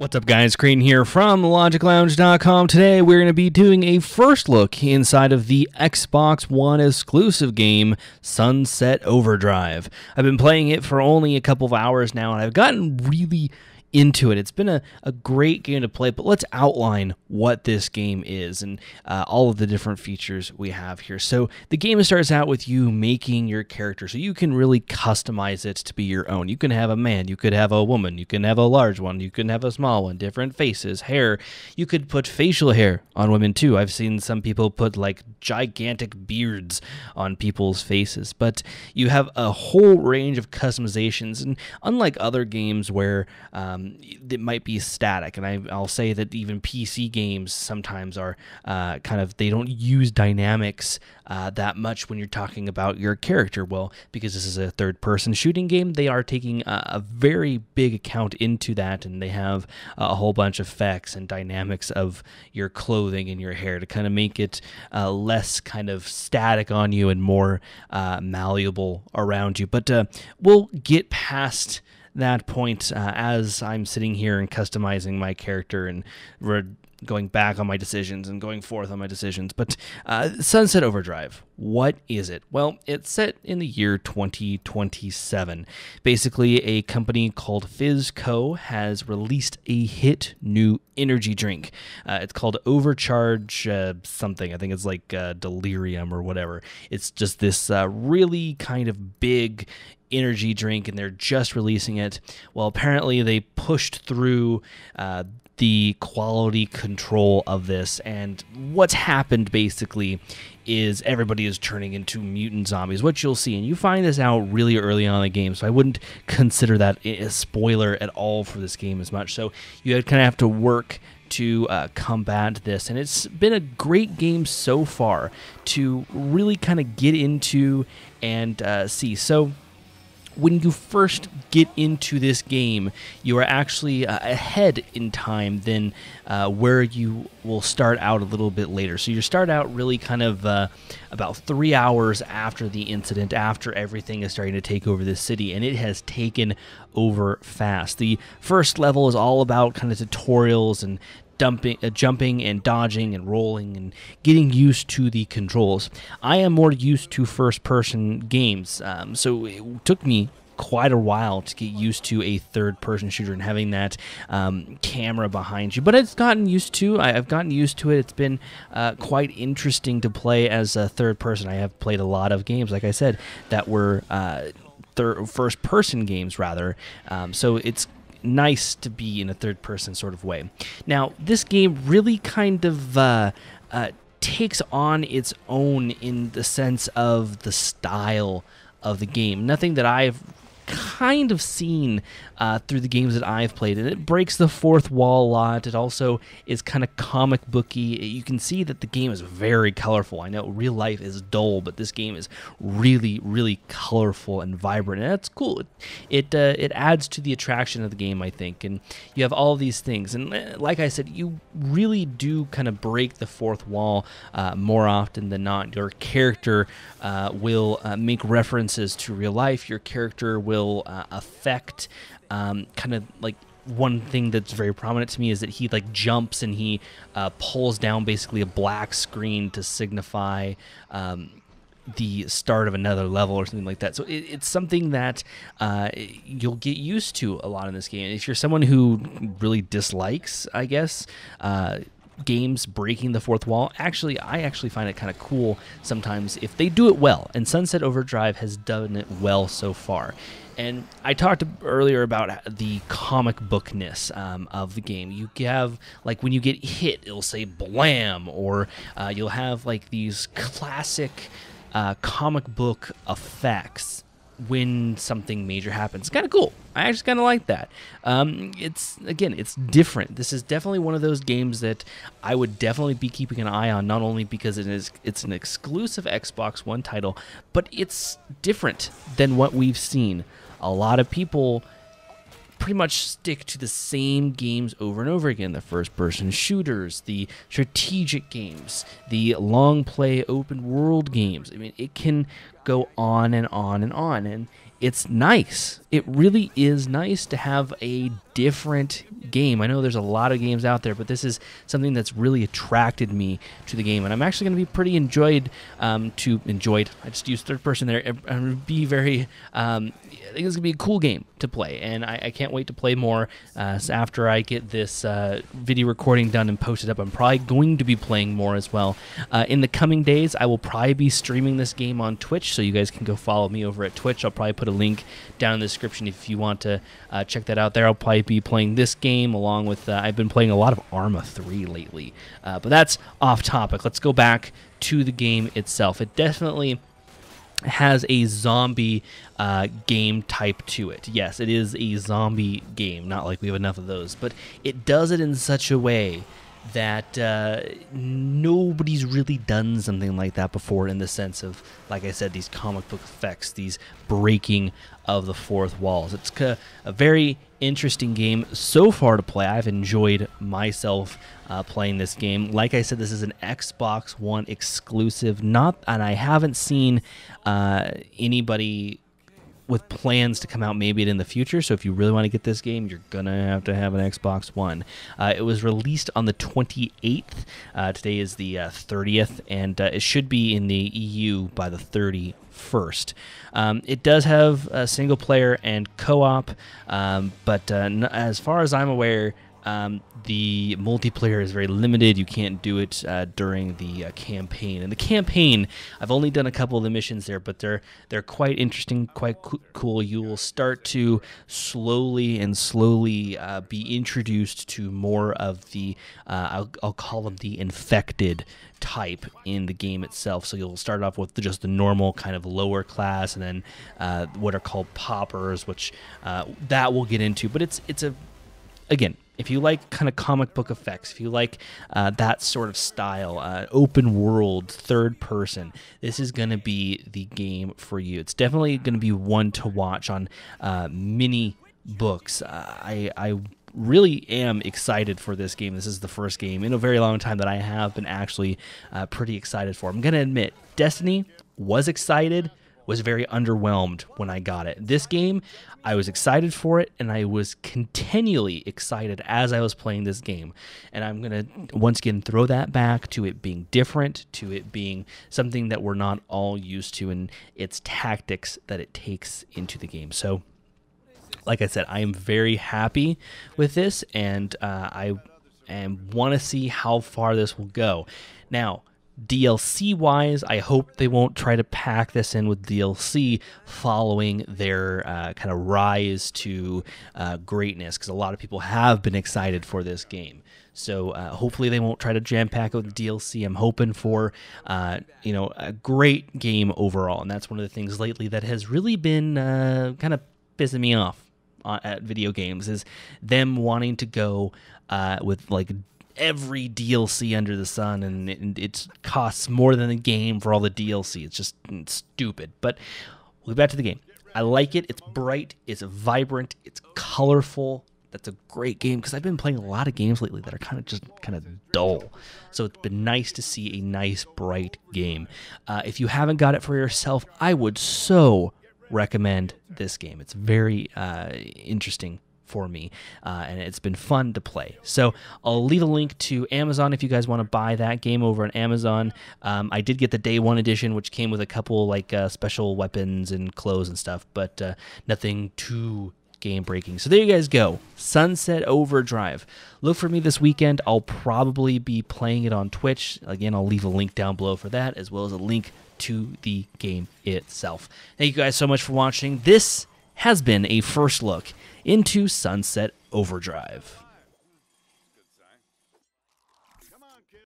What's up, guys? Crane here from LogicLounge.com. Today we're going to be doing a first look inside of the Xbox One exclusive game, Sunset Overdrive. I've been playing it for only a couple of hours now, and I've gotten really into it. It's been a great game to play, but let's outline what this game is and all of the different features we have here. So the game starts out with you making your character, so you can really customize it to be your own. You can have a man, you could have a woman, you can have a large one, you can have a small one, different faces, hair. You could put facial hair on women too. I've seen some people put like gigantic beards on people's faces, but you have a whole range of customizations, and unlike other games where it might be static, and I'll say that even PC games sometimes are they don't use dynamics that much when you're talking about your character. Well, because this is a third-person shooting game, they are taking a very big account into that, and they have a whole bunch of effects and dynamics of your clothing and your hair to kind of make it less kind of static on you and more malleable around you. But we'll get past that point as I'm sitting here and customizing my character and going back on my decisions and going forth on my decisions. But Sunset Overdrive, what is it? Well, it's set in the year 2027. Basically, a company called FizzCo has released a hit new energy drink. It's called Overcharge something. I think it's like Delirium or whatever. It's just this really kind of big energy drink, and they're just releasing it. Well, apparently they pushed through the quality control of this, and what's happened basically is everybody is turning into mutant zombies, what you'll see, and you find this out really early on in the game, so I wouldn't consider that a spoiler at all for this game as much. So you kind of have to work to combat this, and it's been a great game so far to really kind of get into and see. So when you first get into this game, you are actually ahead in time than where you will start out a little bit later. So you start out really kind of about 3 hours after the incident, after everything is starting to take over this city, and it has taken over fast. The first level is all about kind of tutorials and jumping and dodging and rolling and getting used to the controls. I am more used to first-person games, so it took me quite a while to get used to a third-person shooter and having that camera behind you. But I've gotten used to it. It's been quite interesting to play as a third person. I have played a lot of games, like I said, that were first-person games, rather. So it's nice to be in a third-person sort of way. Now, this game really kind of takes on its own in the sense of the style of the game. Nothing that I've kind of seen through the games that I've played, and it breaks the fourth wall a lot. It also is kind of comic booky. You can see that the game is very colorful. I know real life is dull, but this game is really, really colorful and vibrant, and that's cool. It adds to the attraction of the game, I think, and you have all these things, and like I said, you really do kind of break the fourth wall more often than not. Your character will make references to real life. Your character will affect kind of like one thing that's very prominent to me is that he like jumps and he pulls down basically a black screen to signify the start of another level or something like that. So it's something that you'll get used to a lot in this game. If you're someone who really dislikes, I guess, games breaking the fourth wall, I actually find it kind of cool sometimes if they do it well, and Sunset Overdrive has done it well so far. And I talked earlier about the comic bookness of the game. You have, like, when you get hit, it'll say blam, or you'll have like these classic comic book effects when something major happens. It's kind of cool. I actually kind of like that. It's different. This is definitely one of those games that I would definitely be keeping an eye on, not only because it's an exclusive Xbox One title, but it's different than what we've seen. A lot of people pretty much stick to the same games over and over again. The first-person shooters, the strategic games, the long-play open-world games. I mean, it can go on and on and on, and it's nice. It really is nice to have a different game. I know there's a lot of games out there, but this is something that's really attracted me to the game, and I'm actually going to be pretty enjoyed. I just used third person there. I'm going to be very. I think it's going to be a cool game to play, and I can't wait to play more. So after I get this video recording done and posted up, I'm probably going to be playing more as well. In the coming days, I will probably be streaming this game on Twitch, so you guys can go follow me over at Twitch. I'll probably put a link down in the description if you want to check that out there. I'll probably be playing this game along with, I've been playing a lot of Arma 3 lately, but that's off topic. Let's go back to the game itself. It definitely has a zombie game type to it. Yes, it is a zombie game, not like we have enough of those, but it does it in such a way that nobody's really done something like that before, in the sense of, like I said, these comic book effects, these breaking of the fourth walls. It's a very interesting game so far to play. I've enjoyed myself playing this game. Like I said, this is an Xbox One exclusive, and I haven't seen anybody with plans to come out maybe in the future. So if you really want to get this game, you're gonna have an Xbox One. It was released on the 28th. Today is the 30th, and it should be in the EU by the 31st. It does have a single player and co-op, but as far as I'm aware, the multiplayer is very limited. You can't do it during the campaign. And the campaign, I've only done a couple of the missions there, but they're quite interesting, quite cool. You will start to slowly be introduced to more of the, I'll call them the infected type in the game itself. So you'll start off with just the normal kind of lower class, and then what are called poppers, which that we'll get into. But it's again, if you like kind of comic book effects, if you like that sort of style, open world, third person, this is going to be the game for you. It's definitely going to be one to watch on mini books. I really am excited for this game. This is the first game in a very long time that I have been actually pretty excited for. I'm going to admit, Destiny was excited, was very underwhelmed when I got it. This game, I was excited for it, and I was continually excited as I was playing this game. And I'm going to, once again, throw that back to it being different, to it being something that we're not all used to, and its tactics that it takes into the game. So, like I said, I am very happy with this, and I want to see how far this will go. Now, DLC-wise, I hope they won't try to pack this in with DLC following their kind of rise to greatness, because a lot of people have been excited for this game. So hopefully they won't try to jam-pack it with DLC. I'm hoping for a great game overall, and that's one of the things lately that has really been kind of pissing me off at video games, is them wanting to go with like every DLC under the sun, and it costs more than the game for all the DLC. It's stupid. But we'll get back to the game. I like it. It's bright. It's vibrant. It's colorful. That's a great game, because I've been playing a lot of games lately that are kind of dull. So it's been nice to see a nice, bright game. If you haven't got it for yourself, I would so recommend this game. It's very interesting for me, and it's been fun to play. So I'll leave a link to Amazon if you guys want to buy that game over on Amazon. I did get the Day 1 edition, which came with a couple like special weapons and clothes and stuff, but nothing too game breaking. So there you guys go. Sunset Overdrive. Look for me this weekend. I'll probably be playing it on Twitch. Again, I'll leave a link down below for that, as well as a link to the game itself. Thank you guys so much for watching. This has been a first look into Sunset Overdrive.